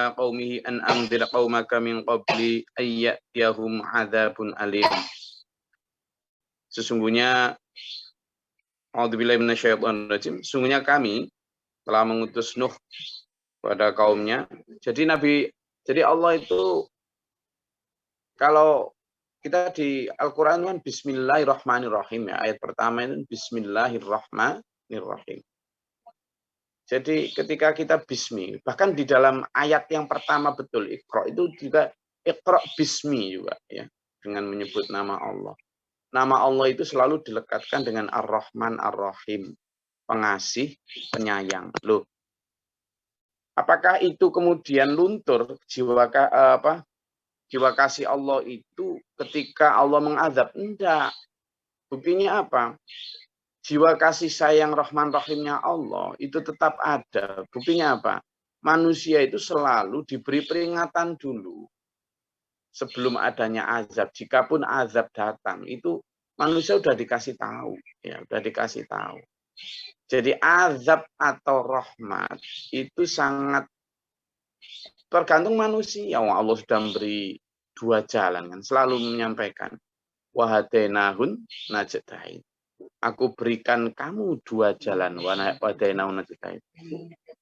ila qaumihi an anzir qaumaka min qabli ayyatiyahum adzabun alim. Sesungguhnya a'udzubillahi minasyaitonirrajim, sesungguhnya kami telah mengutus Nuh pada kaumnya. Jadi Allah itu, kalau kita di Al-Quran kan Bismillahirrahmanirrahim ya, ayat pertama itu Bismillahirrahmanirrahim. Jadi ketika kita bismi, bahkan di dalam ayat yang pertama betul Iqra itu juga Iqra bismi juga ya, dengan menyebut nama Allah. Nama Allah itu selalu dilekatkan dengan Ar-Rahman Ar-Rahim, pengasih, penyayang. Loh, apakah itu kemudian luntur jiwa kasih Allah itu ketika Allah mengazab? Enggak. Buktinya apa? Jiwa kasih sayang Rahman Rahimnya Allah itu tetap ada. Buktinya apa? Manusia itu selalu diberi peringatan dulu sebelum adanya azab. Jikapun azab datang, itu manusia sudah dikasih tahu, ya, sudah dikasih tahu. Jadi azab atau rahmat itu sangat tergantung manusia. Allah sudah memberi dua jalan, kan selalu menyampaikan wahadainahun najdain. Aku berikan kamu dua jalan.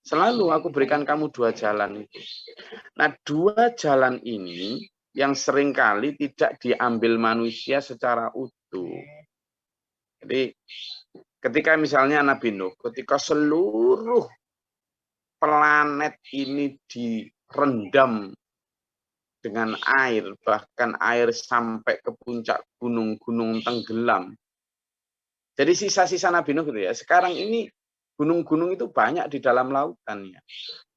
Selalu aku berikan kamu dua jalan itu. Nah, dua jalan ini yang seringkali tidak diambil manusia secara utuh. Jadi, ketika misalnya Nabi Nuh, ketika seluruh planet ini direndam dengan air, bahkan air sampai ke puncak gunung-gunung tenggelam. Jadi sisa-sisa Nabi Nuh gitu ya. Sekarang ini gunung-gunung itu banyak di dalam lautan ya.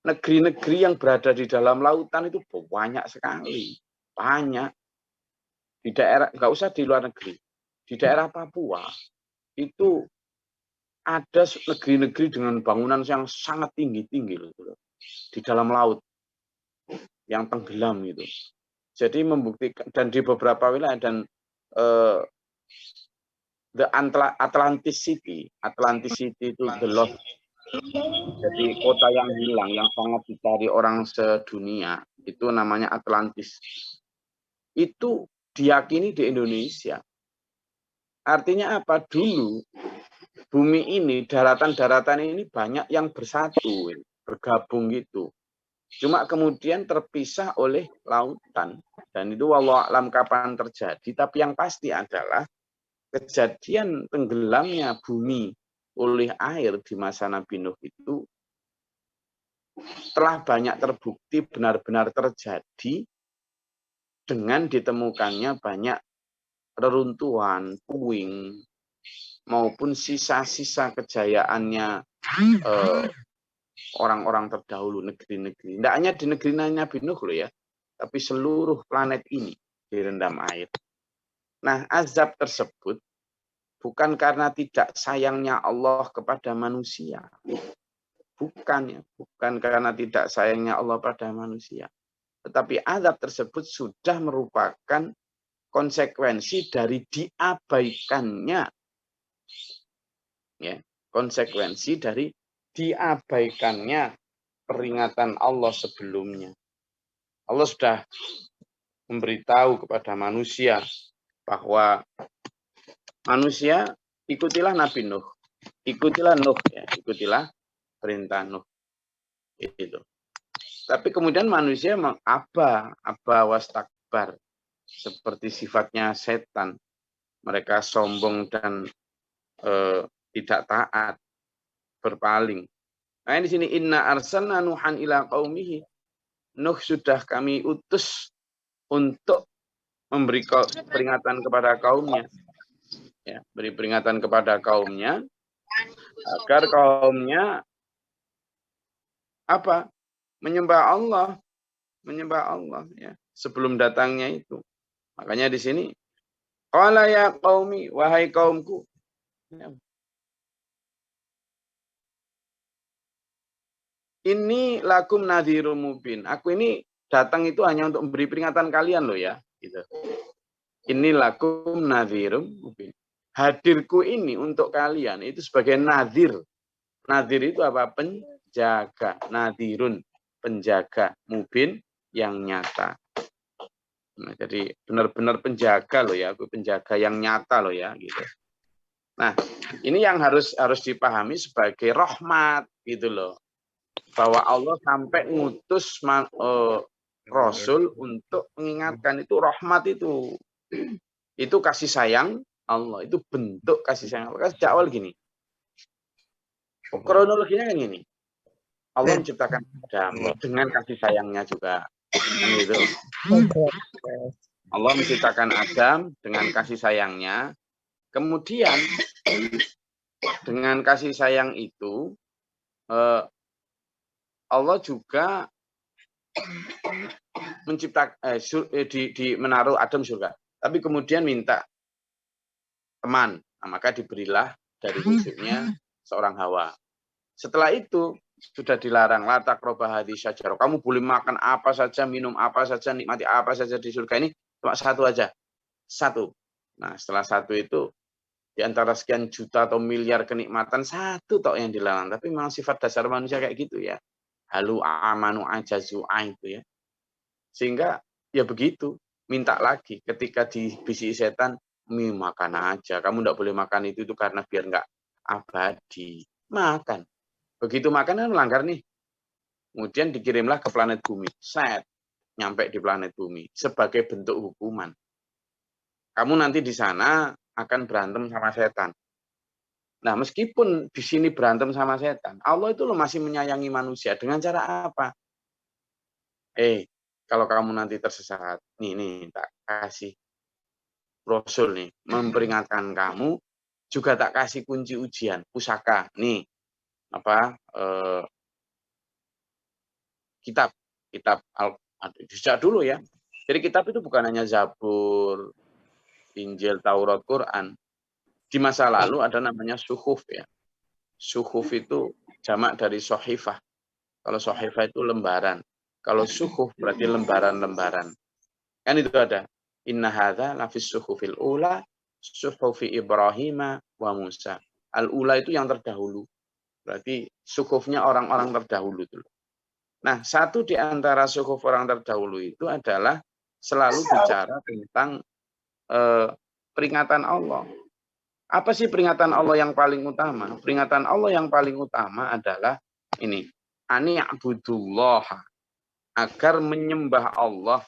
Negeri-negeri yang berada di dalam lautan itu banyak sekali. Banyak. Di daerah, nggak usah di luar negeri. Di daerah Papua itu ada negeri-negeri dengan bangunan yang sangat tinggi-tinggi loh. Di dalam laut yang tenggelam gitu. Jadi membuktikan, dan di beberapa wilayah, dan The Atlantis City itu the lost. Jadi kota yang hilang, yang sangat dicari orang sedunia, itu namanya Atlantis. Itu diyakini di Indonesia. Artinya apa? Dulu bumi ini, daratan-daratan ini banyak yang bersatu, bergabung gitu. Cuma kemudian terpisah oleh lautan. Dan itu wallahu a'lam kapan terjadi, tapi yang pasti adalah kejadian tenggelamnya bumi oleh air di masa Nabi Nuh itu telah banyak terbukti benar-benar terjadi dengan ditemukannya banyak reruntuhan, puing, maupun sisa-sisa kejayaannya orang-orang terdahulu, negeri-negeri. Tidak hanya di negeri Nabi Nuh loh ya, tapi seluruh planet ini direndam air. Nah, azab tersebut bukan karena tidak sayangnya Allah kepada manusia. Bukan karena tidak sayangnya Allah pada manusia. Tetapi azab tersebut sudah merupakan konsekuensi dari diabaikannya. Ya, konsekuensi dari diabaikannya peringatan Allah sebelumnya. Allah sudah memberitahu kepada manusia bahwa manusia ikutilah Nabi Nuh, ikutilah Nuh ya, ikutilah perintah Nuh itu. Tapi kemudian manusia aba wastakbar, seperti sifatnya setan. Mereka sombong dan tidak taat, berpaling. Nah, di sini inna arsalna nuhan ila qaumihi. Nuh sudah kami utus untuk memberi peringatan kepada kaumnya. Ya, beri peringatan kepada kaumnya agar kaumnya apa? Menyembah Allah ya, sebelum datangnya itu. Makanya di sini qala ya qaumi, wahai kaumku. Ya. Ini lakum nadhirum mubin. Aku ini datang itu hanya untuk memberi peringatan kalian loh ya, gitu. Ini lakum nadhirum mubin. Hadirku ini untuk kalian itu sebagai nadhir. Nadhir itu apa? Penjaga. Nadhirun. penjaga mubin yang nyata. Nah, jadi benar-benar penjaga loh ya, penjaga yang nyata loh ya gitu. Nah, ini yang harus dipahami sebagai rahmat gitu loh. Bahwa Allah sampai ngutus Rasul untuk mengingatkan, itu rahmat itu. Itu kasih sayang Allah, itu bentuk kasih sayang Allah. Sejak awal gini. Kronologinya kan gini. Allah menciptakan Adam dengan kasih sayangnya juga. Kan gitu. Allah menciptakan Adam dengan kasih sayangnya. Kemudian dengan kasih sayang itu Allah juga menciptakan menaruh Adam surga. Tapi kemudian minta teman. Nah, maka diberilah dari wujudnya seorang Hawa. Setelah itu sudah dilarang, la taqrabu hadhihi syajarah. Kamu boleh makan apa saja, minum apa saja, nikmati apa saja di surga ini, cuma satu aja. Satu. Nah, setelah satu itu di antara sekian juta atau miliar kenikmatan, satu tok yang dilarang. Tapi memang sifat dasar manusia kayak gitu ya. Halu amanu ajazu itu ya. Sehingga ya begitu, minta lagi ketika dibisiki setan, makan aja. Kamu enggak boleh makan itu karena biar enggak abadi. Makan. Begitu makan kan melanggar nih. Kemudian dikirimlah ke planet bumi. Set. Nyampe di planet bumi. Sebagai bentuk hukuman. Kamu nanti di sana akan berantem sama setan. Nah, meskipun di sini berantem sama setan, Allah itu loh masih menyayangi manusia. Dengan cara apa? Kalau kamu nanti tersesat, nih tak kasih Rasul nih, memperingatkan kamu, juga tak kasih kunci ujian, pusaka. Nih, kitab sejak dulu ya. Jadi kitab itu bukan hanya Zabur, Injil, Taurat, Quran. Di masa lalu ada namanya suhuf ya. Suhuf itu jamak dari sohifah. Kalau sohifah itu lembaran. Kalau suhuf berarti lembaran-lembaran. Kan itu ada. Inna hadza lafis suhufil ula, suhufi Ibrahim wa Musa. Al-ula itu yang terdahulu. Berarti suhufnya orang-orang terdahulu dulu. Nah, satu di antara suhuf orang terdahulu itu adalah selalu bicara tentang peringatan Allah. Apa sih peringatan Allah yang paling utama? Peringatan Allah yang paling utama adalah ini. Ani abudullah, agar menyembah Allah.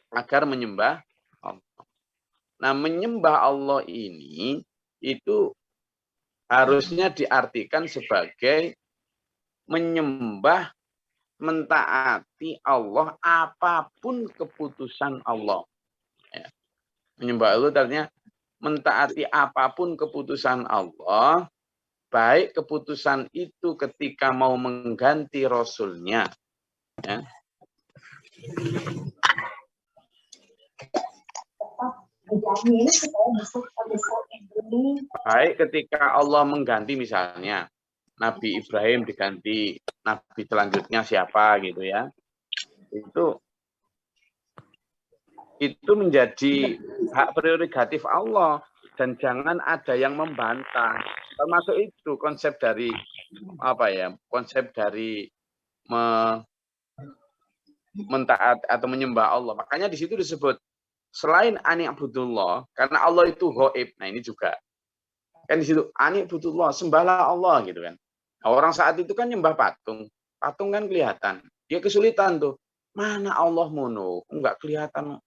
Agar menyembah Allah. Nah, menyembah Allah ini itu harusnya diartikan sebagai menyembah, mentaati Allah apapun keputusan Allah. Ya. Menyembah Allah artinya mentaati apapun keputusan Allah, baik keputusan itu ketika mau mengganti Rasulnya. Ya. Baik ketika Allah mengganti misalnya, Nabi Ibrahim diganti, Nabi selanjutnya siapa gitu ya. Itu menjadi hak prerogatif Allah dan jangan ada yang membantah. Termasuk itu konsep dari konsep dari mentaat atau menyembah Allah. Makanya di situ disebut selain ani abudullah, karena Allah itu ghaib. Nah, ini juga kan di situ ani abudullah, sembahlah Allah gitu kan. Nah, orang saat itu kan nyembah patung. Patung kan kelihatan. Dia kesulitan tuh. Mana Allah mono? Enggak kelihatan.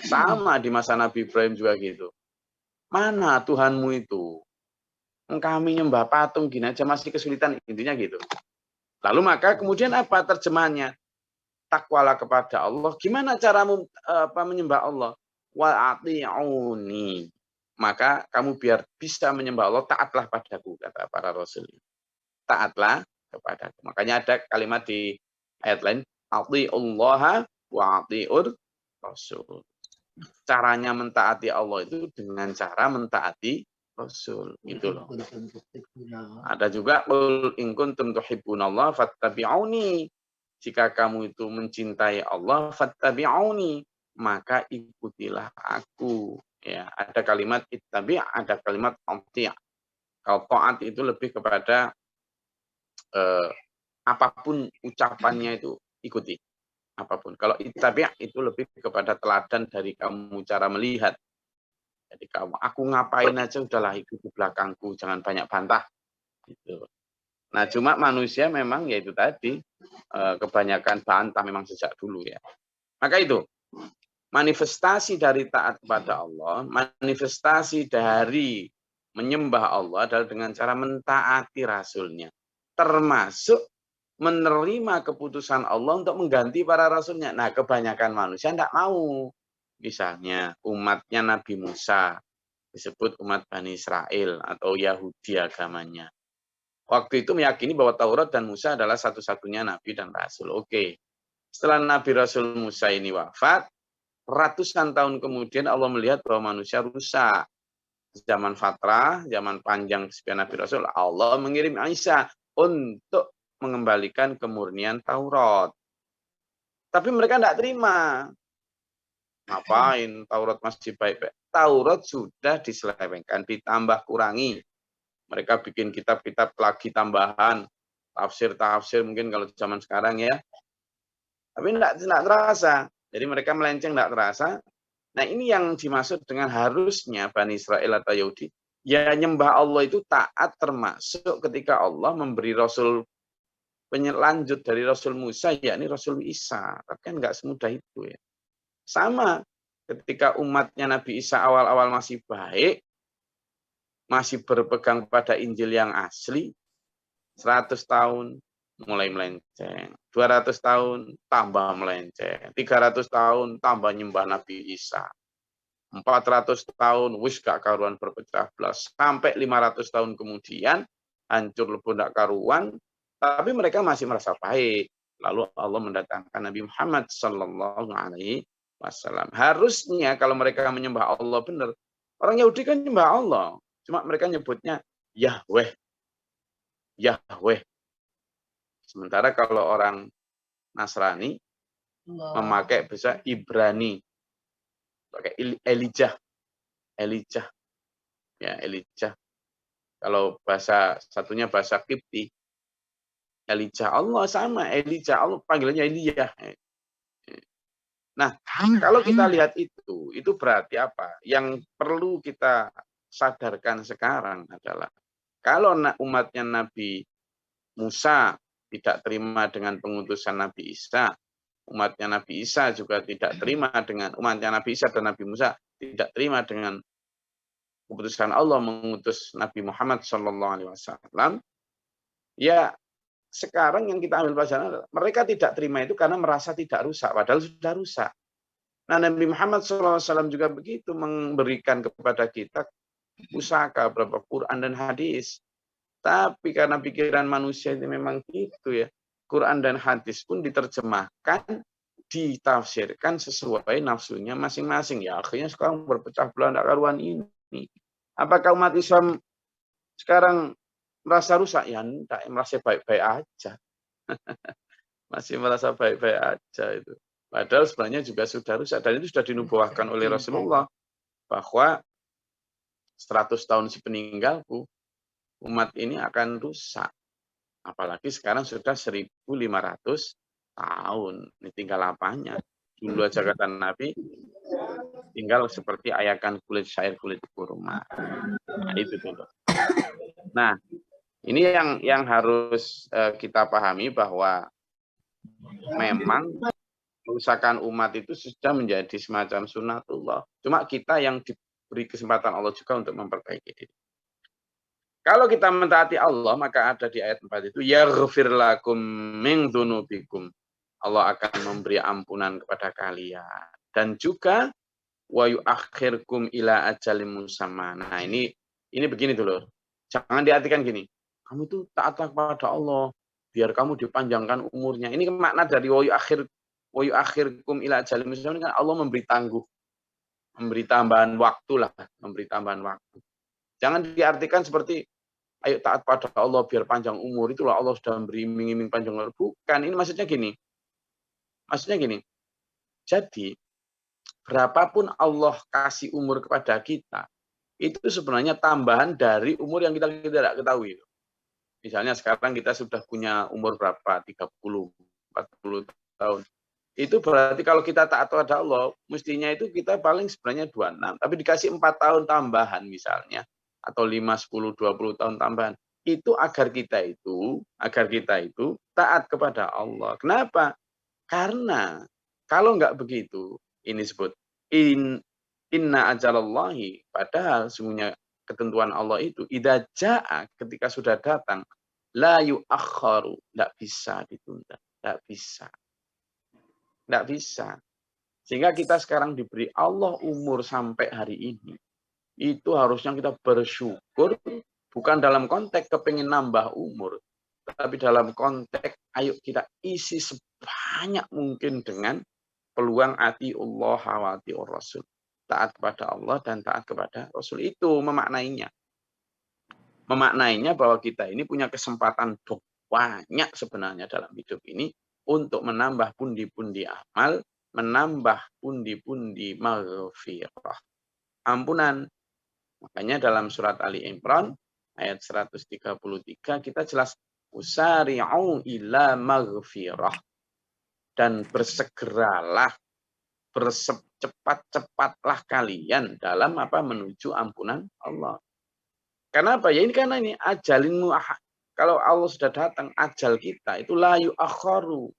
Sama di masa Nabi Ibrahim juga gitu. Mana Tuhanmu itu? Kami nyembah patung gini aja masih kesulitan, intinya gitu. Lalu maka kemudian apa terjemahannya? Takwalah kepada Allah. Gimana caramu menyembah Allah? Wa ati'uni. Maka kamu biar bisa menyembah Allah, taatlah padaku, kata para rasul. Taatlah kepadaku. Makanya ada kalimat di ayat lain, ati'ullaha wa ati'ur Rasul. Caranya mentaati Allah itu dengan cara mentaati Rasul. Gitu loh. Ada juga qul in kuntum tuhibbunallah fattabi'uni. Jika kamu itu mencintai Allah, fattabi'uni, maka ikutilah aku. Ya, ada kalimat ittabi', ada kalimat ati'. Kalau taat itu lebih kepada apapun ucapannya itu ikuti. Apapun. Kalau tabiat itu lebih kepada teladan dari kamu cara melihat. Jadi kamu, aku ngapain aja udahlah ikut di belakangku, jangan banyak bantah. Gitu. Nah, cuma manusia memang ya itu tadi kebanyakan bantah memang sejak dulu ya. Maka itu manifestasi dari taat kepada Allah, manifestasi dari menyembah Allah adalah dengan cara mentaati Rasulnya. Termasuk menerima keputusan Allah untuk mengganti para rasulnya. Nah, kebanyakan manusia tidak mau. Misalnya umatnya Nabi Musa, disebut umat Bani Israel atau Yahudi agamanya. Waktu itu meyakini bahwa Taurat dan Musa adalah satu-satunya Nabi dan Rasul. Oke. Setelah Nabi Rasul Musa ini wafat, ratusan tahun kemudian Allah melihat bahwa manusia rusak. Zaman fatrah, zaman panjang kesepian Nabi Rasul, Allah mengirim Isa untuk mengembalikan kemurnian Taurat. Tapi mereka tidak terima. Ngapain Taurat masih baik-baik? Taurat sudah diselewengkan, ditambah kurangi. Mereka bikin kitab-kitab lagi tambahan, tafsir-tafsir mungkin kalau zaman sekarang ya. Tapi tidak terasa. Jadi mereka melenceng tidak terasa. Nah ini yang dimaksud dengan harusnya Bani Israel atau Yahudi. Ya nyembah Allah itu taat termasuk ketika Allah memberi Rasul penyelanjut dari Rasul Musa, yakni Rasul Isa. Tapi kan nggak semudah itu ya. Sama ketika umatnya Nabi Isa awal-awal masih baik, masih berpegang pada Injil yang asli, 100 tahun mulai melenceng, 200 tahun tambah melenceng, 300 tahun tambah nyembah Nabi Isa, 400 tahun wis gak karuan berpecah belah, sampai 500 tahun kemudian hancur lebur gak karuan, tapi mereka masih merasa baik. Lalu Allah mendatangkan Nabi Muhammad Sallallahu Alaihi Wasallam. Harusnya kalau mereka menyembah Allah benar, orang Yahudi kan menyembah Allah, cuma mereka nyebutnya Yahweh, Yahweh. Sementara kalau orang Nasrani memakai bahasa Ibrani, pakai Elijah, Elijah, ya Elijah. Kalau bahasa satunya bahasa Kipti, Elijah Allah sama, Elijah Allah panggilannya Elia. Nah, kalau kita lihat itu berarti apa? Yang perlu kita sadarkan sekarang adalah kalau umatnya Nabi Musa tidak terima dengan pengutusan Nabi Isa, umatnya Nabi Isa juga tidak terima dengan umatnya Nabi Isa dan Nabi Musa tidak terima dengan keputusan Allah mengutus Nabi Muhammad SAW. Ya, sekarang yang kita ambil pelajaran adalah mereka tidak terima itu karena merasa tidak rusak, padahal sudah rusak. Nah, Nabi Muhammad SAW juga begitu memberikan kepada kita pusaka beberapa Quran dan hadis. Tapi karena pikiran manusia itu memang gitu ya, Quran dan hadis pun diterjemahkan, ditafsirkan sesuai nafsunya masing-masing. Ya akhirnya sekarang berpecah belah tidak karuan ini. Apakah umat Islam sekarang merasa rusak? Ya tidak, merasa baik-baik aja. Masih merasa baik-baik aja itu. Padahal sebenarnya juga sudah rusak. Dan itu sudah dinubuahkan oleh Rasulullah. Bahwa 100 tahun sepeninggalku, umat ini akan rusak. Apalagi sekarang sudah 1.500 tahun. Ini tinggal apanya? Dulu aja kata Nabi, tinggal seperti ayakan kulit syair kulit kurma. Nah, itu dulu. Nah, ini yang harus kita pahami bahwa memang kerusakan umat itu sudah menjadi semacam sunatullah. Cuma kita yang diberi kesempatan Allah juga untuk memperbaiki diri. Kalau kita mentaati Allah, maka ada di ayat 4 itu, yaghfir lakum min dzunubikum. Allah akan memberi ampunan kepada kalian. Dan juga wa yuakhirkum ila ajalim musamma. Nah, ini begini dulu. Jangan diartikan gini. Kamu itu taatlah kepada Allah biar kamu dipanjangkan umurnya. Ini makna dari wa yuakhirkum ila ajalim musamma kan Allah memberi tangguh. Memberi tambahan waktu lah, memberi tambahan waktu. Jangan diartikan seperti ayo taat pada Allah biar panjang umur, itulah Allah sudah memberi iming-iming panjang umur. Bukan, ini maksudnya gini. Jadi berapapun Allah kasih umur kepada kita, itu sebenarnya tambahan dari umur yang kita tidak ketahui. Misalnya sekarang kita sudah punya umur berapa? 30, 40 tahun. Itu berarti kalau kita taat kepada Allah, mestinya itu kita paling sebenarnya 26. Tapi dikasih 4 tahun tambahan misalnya. Atau 5, 10, 20 tahun tambahan. Itu agar kita itu taat kepada Allah. Kenapa? Karena kalau nggak begitu, ini disebut inna ajalallahi, padahal sesungguhnya ketentuan Allah itu idza jaa, ketika sudah datang, la yuakharu, enggak bisa ditunda, enggak bisa. Enggak bisa. Sehingga kita sekarang diberi Allah umur sampai hari ini. Itu harusnya kita bersyukur, bukan dalam konteks kepingin nambah umur, tapi dalam konteks ayo kita isi sebanyak mungkin dengan peluang ati Allah wa ati Rasul. Taat kepada Allah dan taat kepada Rasul, itu memaknainya. Memaknainya bahwa kita ini punya kesempatan banyak sebenarnya dalam hidup ini untuk menambah pundi-pundi amal, menambah pundi-pundi maghfirah, ampunan. Makanya dalam surat Ali Imran ayat 133 kita jelas usari'u ila maghfirah, dan bersegeralah, bercepat-cepatlah kalian dalam apa? Menuju ampunan Allah. Kenapa? Ya ini karena ini ajalinmu. Kalau Allah sudah datang, ajal kita itu la yu'akharu.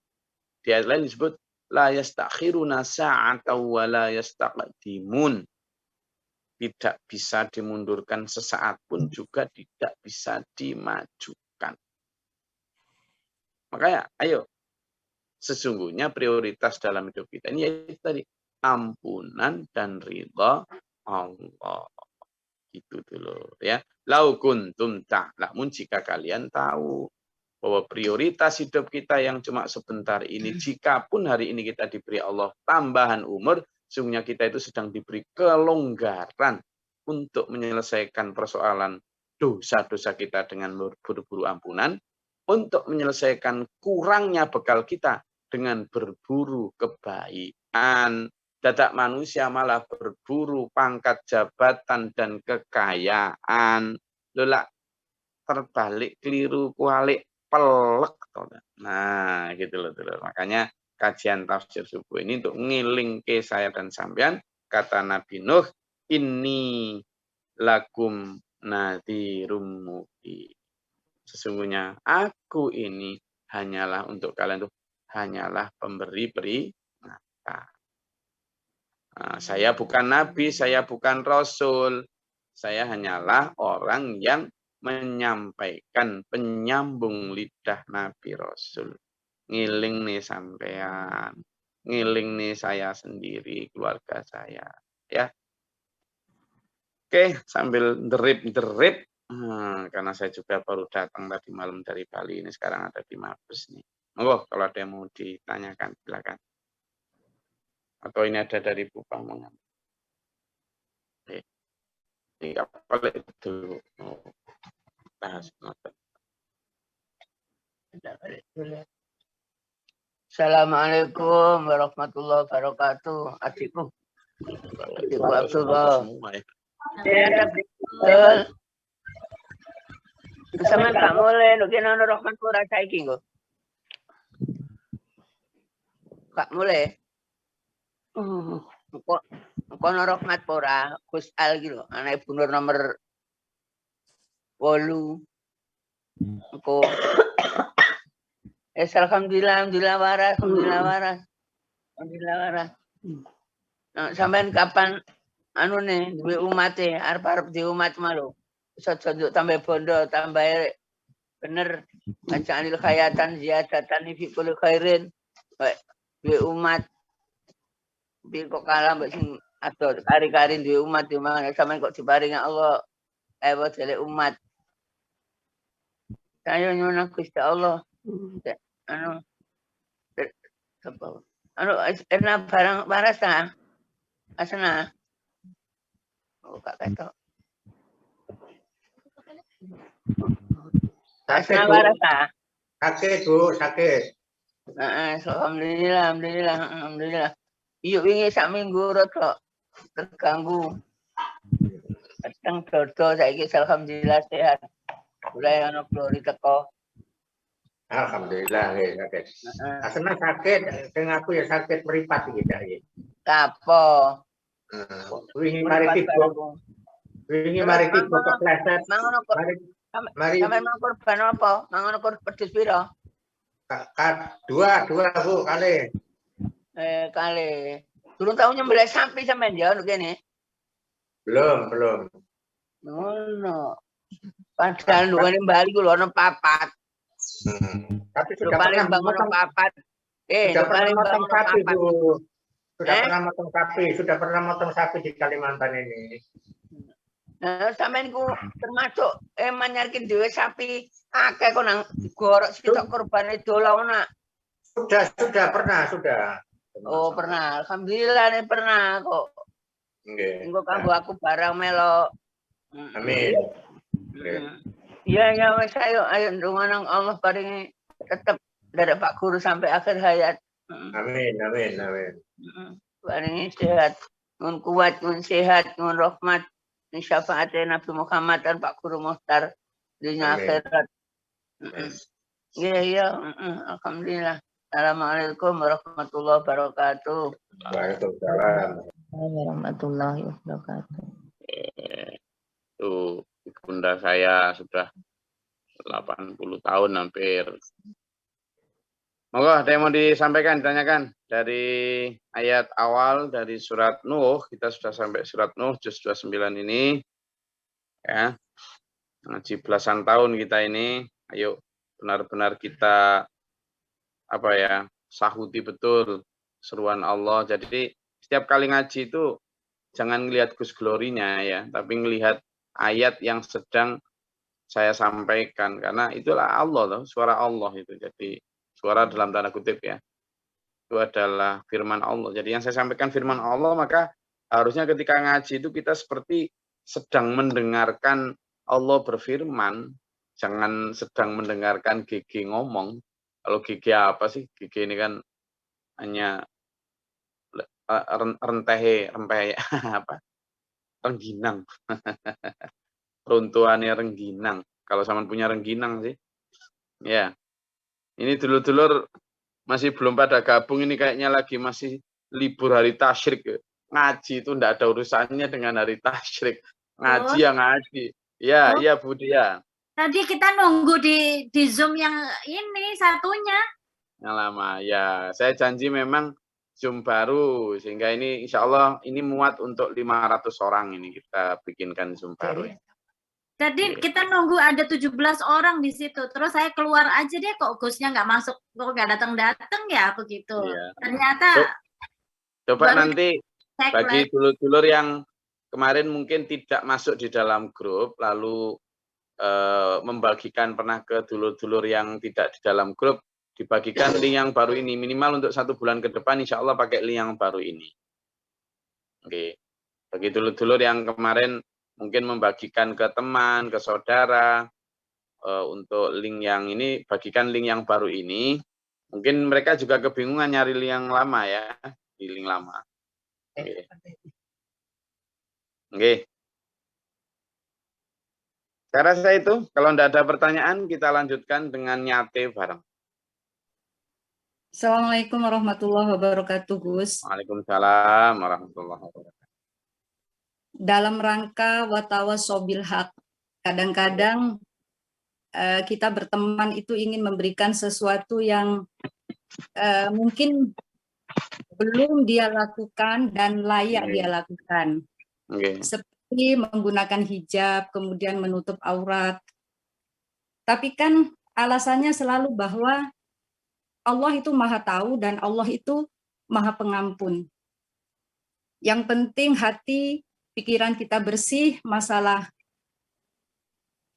Di ayat lain disebut la yastakhiruna sa'atan wa la yastaqdimun. Tidak bisa dimundurkan sesaat pun, juga tidak bisa dimajukan. Makanya ayo, sesungguhnya prioritas dalam hidup kita ini yaitu tadi ampunan dan ridha Allah. Itu dulu ya. Lau kuntum ta'lamun, jika kalian tahu bahwa prioritas hidup kita yang cuma sebentar ini, jika pun hari ini kita diberi Allah tambahan umur, sesungguhnya kita itu sedang diberi kelonggaran untuk menyelesaikan persoalan dosa-dosa kita dengan berburu ampunan, untuk menyelesaikan kurangnya bekal kita dengan berburu kebaikan. Dadak manusia malah berburu pangkat jabatan dan kekayaan. Lola terbalik, keliru, kualik, pelek. Nah, gitu loh. Makanya kajian tafsir subuh ini untuk ngiling ke saya dan sampean, kata Nabi Nuh, inni lakum nadhirum mubin. Sesungguhnya aku ini hanyalah untuk kalian tuh hanyalah pemberi peringatan. Nah, saya bukan nabi, saya bukan rasul. Saya hanyalah orang yang menyampaikan, penyambung lidah nabi rasul. Ngiling nih sampean, ngiling nih saya sendiri, keluarga saya, ya. Oke, sambil derip-derip, karena saya juga baru datang tadi malam dari Bali, ini sekarang ada di Mabes nih. Monggo kalau ada yang mau ditanyakan, silakan. Atau ini ada dari Bu Pamungan. Oke. Ini kapal itu bahas. Assalamualaikum warahmatullahi wabarakatuh. Adikku Abdullah. Ya, betul. Sama Kak Mulai, lagi nono Rahmat pura saiki kok. Kak Mulai. Kono Rahmat pura, Gus Al gitu, anak Ibu Nur nomor 8. Engko. Alhamdulillah waras. Nah, sampean kapan anu nih duwe umate arep di umat malu. Iso tambah bondo, tambah bener ancanil khayatan ziyadatan fi kulli khairin. Duwe umat bi kok kalah mbek sing ado kari-kari duwe umat di mana sampean kok diparingi Allah dele umat. Saya nyuwun Gusti Allah. Anu enak barang waras ta? Asana. Oh, Kak Keto. Asana waras ta? Sakit, Bu, sakit. Alhamdulillah. Iya wingi sak minggu rada terganggu. Kadang dodo saiki alhamdulillah sehat. Mulai ana glori teko. Alhamdulillah nggih sakit. Asma sakit, sing aku ya sakit meripat iki dak iki. Kapo? Wingi mari tiba. Wingi mari tiba kepleset. Mangono kok. Mari Sampe mau korban apa? Mangono korban pedus pira? Dua Bu kali. Kali. Durung tau nyembelih sapi sampean ya ngono kene. Belum. Ngono. Padahal duwane Bali ku lho ana 4. Tapi sudah pernah memotong papat. Sudah pernah motong sapi, Bu. Sudah pernah motong sapi di Kalimantan ini. Nah, sampean ku termasuk manyarkin dhewe sapi akeh kok nang digorok sitok korbane dolana. Sudah pernah. Oh, pernah. Alhamdulillah nih pernah kok. Nggih. Engko kanggo aku barang melo. Amin. Ya wis ayo ndonga nang Allah paringi tetep dari Pak Guru sampai akhir hayat. Amin. Paringi sehat, nun kuat, nun sehat, nun rahmat, nun syafaat Nabi Muhammad dan Pak Guru Muhtar dunia akhirat. Iya, alhamdulillah. Assalamualaikum warahmatullahi wabarakatuh. Waalaikumsalam warahmatullahi wabarakatuh. Tuh, Bunda saya sudah 80 tahun hampir. Monggo ada yang mau disampaikan, ditanyakan dari ayat awal dari surat Nuh, kita sudah sampai surat Nuh juz 29 ini. Ya. Ngaji belasan tahun kita ini. Ayo benar-benar kita sahuti betul seruan Allah. Jadi setiap kali ngaji itu jangan ngelihat Gus Glorinya ya, tapi ngelihat ayat yang sedang saya sampaikan, karena itulah Allah loh, suara Allah itu. Jadi suara dalam tanda kutip ya, itu adalah firman Allah. Jadi yang saya sampaikan firman Allah, maka harusnya ketika ngaji itu kita seperti sedang mendengarkan Allah berfirman, jangan sedang mendengarkan GG ngomong. Kalau GG apa sih? GG ini kan hanya rempeh apa? Rengginang. Runtuhannya rengginang. Kalau sama punya rengginang sih. Ya. Ini dulur-dulur masih belum pada gabung, ini kayaknya lagi masih libur hari tasyrik. Ngaji itu enggak ada urusannya dengan hari tasyrik. Ngaji ya ngaji. Ya, iya Bu Dia. Tadi kita nunggu di Zoom yang ini satunya. Yang lama. Ya, saya janji memang Zoom baru, sehingga ini insya Allah ini muat untuk 500 orang ini kita bikinkan Zoom baru. Tadi kita nunggu ada 17 orang di situ, terus saya keluar aja deh, kok Gusnya nggak masuk, kok nggak datang ya aku gitu. Iya. Ternyata coba nanti bagi dulur-dulur yang kemarin mungkin tidak masuk di dalam grup, lalu membagikan pernah ke dulur-dulur yang tidak di dalam grup, dibagikan link yang baru ini, minimal untuk 1 bulan ke depan insya Allah pakai link yang baru ini. Oke. Bagi dulur-dulur yang kemarin mungkin membagikan ke teman, ke saudara, untuk link yang ini, bagikan link yang baru ini. Mungkin mereka juga kebingungan nyari link yang lama ya, di link lama. Oke. Oke. Saya rasa itu, kalau tidak ada pertanyaan, kita lanjutkan dengan nyate bareng. Assalamualaikum warahmatullahi wabarakatuh, Gus. Waalaikumsalam warahmatullahi wabarakatuh. Dalam rangka watawasobil haq, kadang-kadang kita berteman itu ingin memberikan sesuatu yang mungkin belum dia lakukan dan layak dia lakukan. Seperti menggunakan hijab, kemudian menutup aurat. Tapi kan alasannya selalu bahwa Allah itu maha tahu dan Allah itu maha pengampun. Yang penting hati, pikiran kita bersih, masalah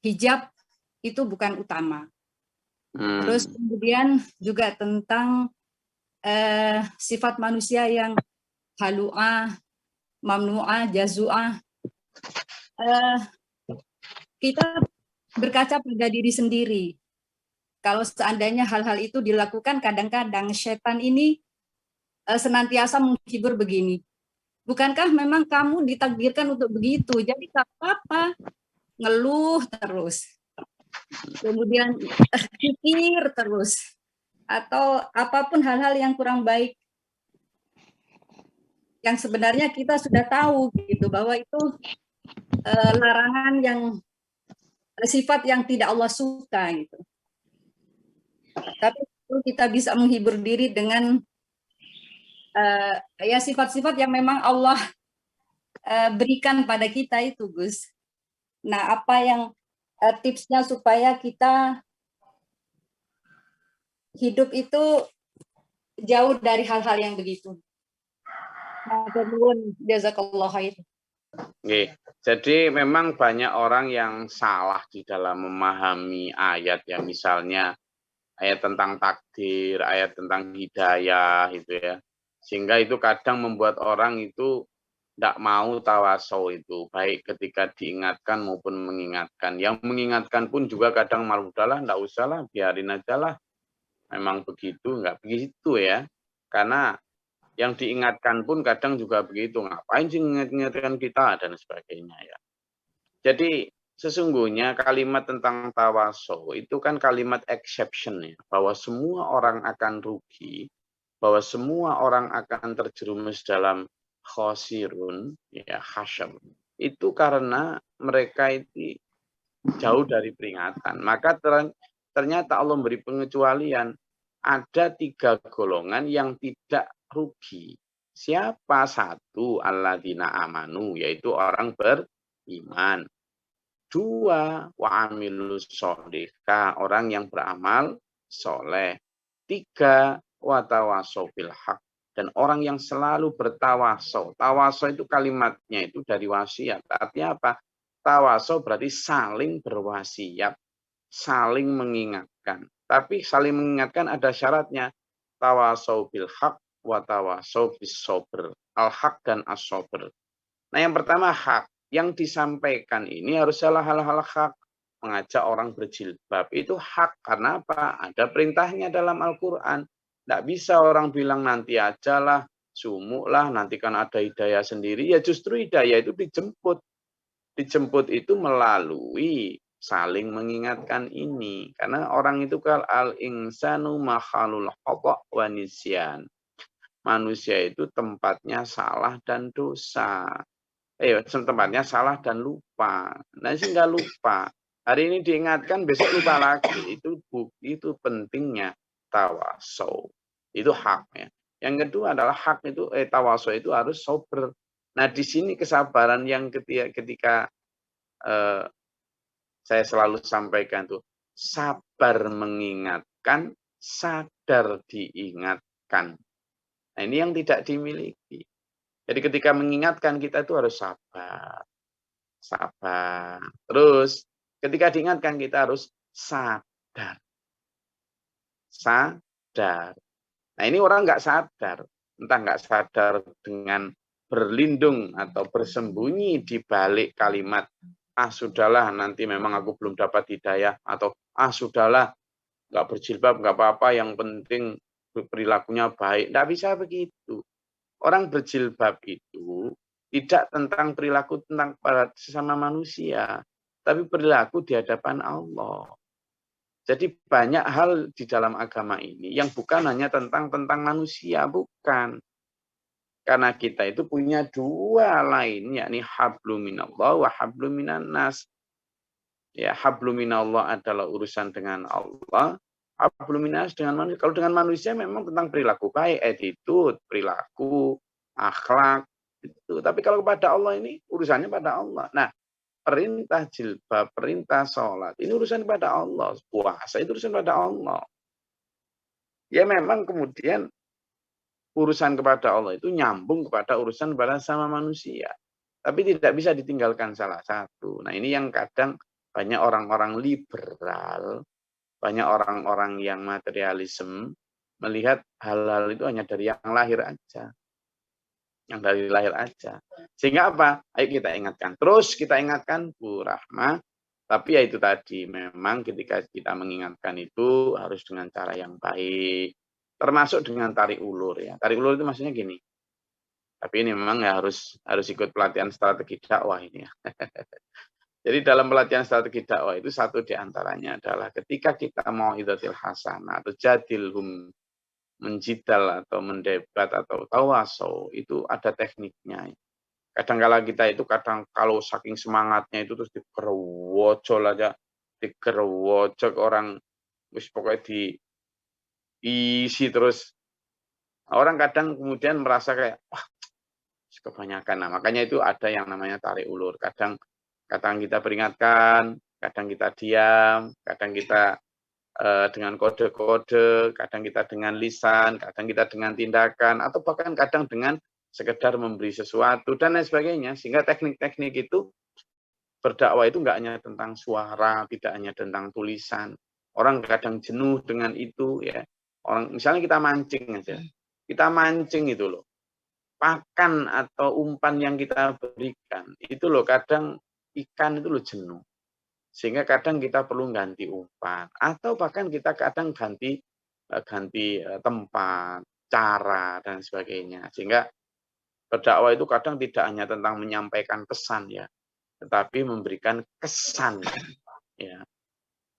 hijab itu bukan utama. Terus kemudian juga tentang sifat manusia yang halu'ah, mamnu'ah, jazu'ah. Kita berkaca pada diri sendiri. Kalau seandainya hal-hal itu dilakukan, kadang-kadang setan ini senantiasa menghibur begini. Bukankah memang kamu ditakdirkan untuk begitu? Jadi tak apa-apa, ngeluh terus. kemudian pikir terus, atau apapun hal-hal yang kurang baik yang sebenarnya kita sudah tahu gitu bahwa itu larangan yang sifat yang tidak Allah suka gitu. Tapi itu kita bisa menghibur diri dengan ya sifat-sifat yang memang Allah berikan pada kita itu, Gus. Nah, apa yang tipsnya supaya kita hidup itu jauh dari hal-hal yang begitu? Jazakallah khair. Oke. Jadi memang banyak orang yang salah di dalam memahami ayat ya, misalnya ayat tentang takdir, ayat tentang hidayah gitu ya. Sehingga itu kadang membuat orang itu tidak mau tawasau itu, baik ketika diingatkan maupun mengingatkan. Yang mengingatkan pun juga kadang malah udahlah, tidak usah lah, biarin aja lah. Memang begitu, enggak begitu ya. Karena yang diingatkan pun kadang juga begitu, ngapain sih mengingatkan kita dan sebagainya ya. Jadi sesungguhnya kalimat tentang tawaso itu kan kalimat exception ya, bahwa semua orang akan rugi, bahwa semua orang akan terjerumus dalam khosirun, ya hasyam. Itu karena mereka itu jauh dari peringatan. Maka ternyata Allah memberi pengecualian. Ada 3 golongan yang tidak rugi. Siapa? 1, alladzina amanu, yaitu orang beriman. 2, wa amilus sholihah, orang yang beramal soleh. 3, wa tawasau bil haq, dan orang yang selalu bertawasau. Tawasau itu kalimatnya itu dari wasiat. Artinya apa? Tawasau berarti saling berwasiat, saling mengingatkan. Tapi saling mengingatkan ada syaratnya. Tawasau bil haq wa tawasau bis sabr. Al-haq dan as-sabr. Nah, yang pertama hak. Yang disampaikan ini harus hal-hal hak. Mengajak orang berjilbab itu hak. Karena apa? Ada perintahnya dalam Al-Quran. Tidak bisa orang bilang nanti aja lah, sumuk lah, nanti kan ada hidayah sendiri. Ya justru hidayah itu dijemput. Dijemput itu melalui saling mengingatkan ini. Karena orang itu kal al-insanu makhalul khata' wa nisyan. Manusia itu tempatnya salah dan dosa. Tempatnya salah dan lupa. Nah, sehingga lupa. Hari ini diingatkan, besok lupa lagi. Itu bukti, itu pentingnya tawasau. Itu haknya. Yang kedua adalah hak itu, tawasau itu harus sober. Nah, di sini kesabaran yang ketika saya selalu sampaikan tuh, sabar mengingatkan, sadar diingatkan. Nah, ini yang tidak dimiliki. Jadi ketika mengingatkan kita itu harus sabar. Sabar. Terus ketika diingatkan kita harus sadar. Sadar. Nah, ini orang nggak sadar. Entah nggak sadar dengan berlindung atau bersembunyi di balik kalimat, sudahlah nanti memang aku belum dapat hidayah, atau sudahlah nggak berjilbab nggak apa-apa, yang penting perilakunya baik. Nggak bisa begitu. Orang berjilbab itu tidak tentang perilaku tentang pada sesama manusia, tapi perilaku di hadapan Allah. Jadi banyak hal di dalam agama ini yang bukan hanya tentang manusia, bukan. Karena kita itu punya 2 lain, yakni hablum minallah wa hablum minan nas. Ya, hablum minallah adalah urusan dengan Allah, hablum minan nas dengan manusia. Kalau dengan manusia memang tentang perilaku baik, attitude, perilaku, akhlak itu. Tapi kalau kepada Allah ini urusannya pada Allah. Nah, perintah jilbab, perintah sholat, ini urusan kepada Allah. Puasa itu urusan kepada Allah. Ya memang kemudian urusan kepada Allah itu nyambung kepada urusan kepada sama manusia. Tapi tidak bisa ditinggalkan salah satu. Nah, ini yang kadang banyak orang-orang liberal, banyak orang-orang yang materialisme melihat hal-hal itu hanya dari yang lahir aja. Yang dari lahir aja. Sehingga apa? Ayo kita ingatkan. Terus kita ingatkan, Bu Rahma. Tapi ya itu tadi, memang ketika kita mengingatkan itu harus dengan cara yang baik. Termasuk dengan tarik ulur ya. Tarik ulur itu maksudnya gini. Tapi ini memang ya harus ikut pelatihan strategi dakwah ini ya. Jadi dalam pelatihan strategi dakwah itu satu diantaranya adalah ketika kita mau idzatil hasanah atau jadilhum, menjidal atau mendebat atau tawasau, itu ada tekniknya. Kadang-kala kita itu kalau saking semangatnya itu terus digerwojol aja, digerwojol orang wis pokoknya diisi terus. Orang kadang kemudian merasa kayak wah kebanyakan. Nah, makanya itu ada yang namanya tarik ulur. Kadang kita peringatkan, kadang kita diam, kadang kita dengan kode-kode, kadang kita dengan lisan, kadang kita dengan tindakan, atau bahkan kadang dengan sekedar memberi sesuatu dan lain sebagainya. Sehingga teknik-teknik itu berdakwah itu enggak hanya tentang suara, tidak hanya tentang tulisan. Orang kadang jenuh dengan itu ya. Orang misalnya kita mancing aja. Kita mancing itu loh. Pakan atau umpan yang kita berikan itu loh kadang ikan itu loh jenuh. Sehingga kadang kita perlu ganti umpan atau bahkan kita kadang ganti tempat, cara dan sebagainya. Sehingga berdakwah itu kadang tidak hanya tentang menyampaikan pesan ya, tetapi memberikan kesan ya.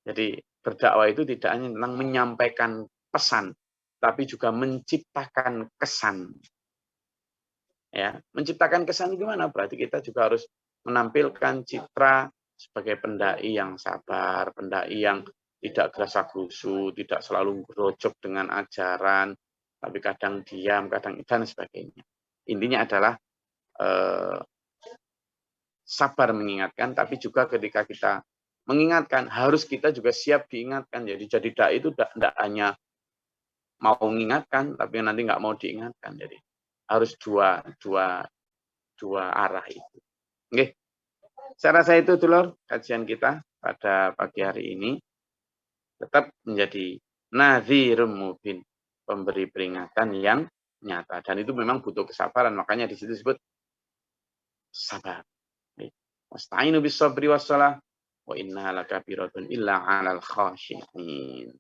Jadi berdakwah itu tidak hanya tentang menyampaikan pesan, tapi juga menciptakan kesan. Ya, menciptakan kesan gimana? Berarti kita juga harus menampilkan citra sebagai pendai yang sabar, pendai yang tidak gerasa-gerusu, tidak selalu gerojok dengan ajaran, tapi kadang diam, kadang dan sebagainya. Intinya adalah sabar mengingatkan, tapi juga ketika kita mengingatkan, harus kita juga siap diingatkan. Jadi dai itu tidak hanya mau mengingatkan, tapi nanti nggak mau diingatkan. Jadi harus dua arah itu. Oke. Saya rasa itu dulur kajian kita pada pagi hari ini. Tetap menjadi nadhirum mubin, pemberi peringatan yang nyata, dan itu memang butuh kesabaran. Makanya di situ disebut sabar. Wasta'inu bis sabri wassalah wa innaha lakabiratun illa 'alal khashi'in.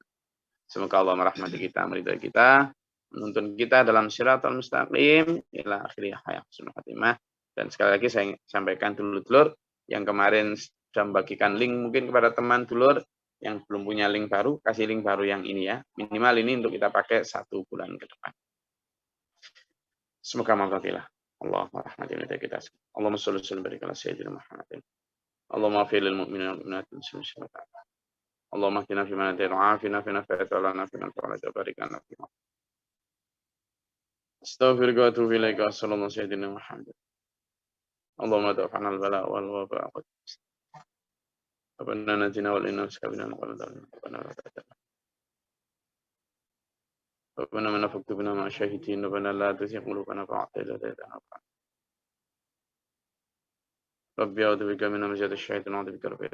Semoga Allah merahmati kita, meridai kita, menuntun kita dalam siratal mustaqim ila akhir hayat sunnah khatimah. Dan sekali lagi saya sampaikan dulur-dulur yang kemarin sudah membagikan link mungkin kepada teman dulur yang belum punya link baru, kasih link baru yang ini ya. Minimal ini untuk kita pakai 1 bulan ke depan. Semoga manfaatilah. Allah merahmati kita. Allahumma sholli wa barik ala sayyidina Muhammadin. Allahumma fil lil mu'minina wal mu'minat muslimin. Allahumma hdina fi man hadayta wa afina fi man afayta wa lana fi man tawallayta wa barik lana fi ma. Astaghfiruka wa atubu ilaika. Sallallahu sayyidina Muhammad. Allahumma da'fa'na al-bala' wal waba' wa Rabbana najina wal inna sakabina wal dalil. Rabbana man afaqtu bina ma syahidin. Rabbana la tuzigh qulubana ba'da idh hadaytana. Rabbi a'udzu bika min hamazati asy-syaitani wa a'udzu bika rabbi.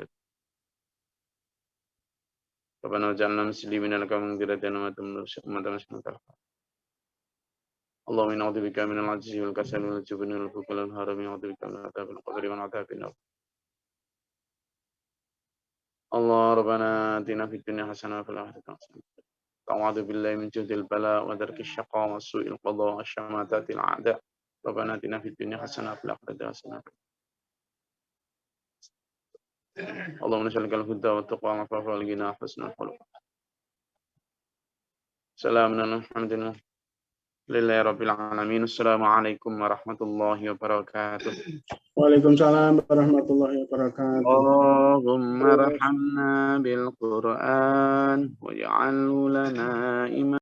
Rabbana waj'alna muslimina laka min dhurriyyatina ummatan muslimatan. Allahumma inna a'udzu bika min al-'ajzi wal kasali wal jubni wal bukli wal harami wa a'udzu bika min adzabil qabri wa 'adzabil nar. Allah Rabbana atina fid dunya hasanah wa fil akhirati hasanah. A'udzu billahi min juhdil bala wa darki syaqqa wa su'il qada wa syamatatil a'da. Rabbana atina fid dunya hasanah wa fil akhirati hasanah. Allahumma nas'aluka al-huda wa taqwa wa afafa wal ghina wa husnal khuluq. Salamun alhamdulillah. Lillahi rabbil alamin. Assalamualaikum warahmatullahi wabarakatuh. Waalaikumsalam warahmatullahi wabarakatuh. Allahumma rahamna bil Qur'an waj'alhu lana imam.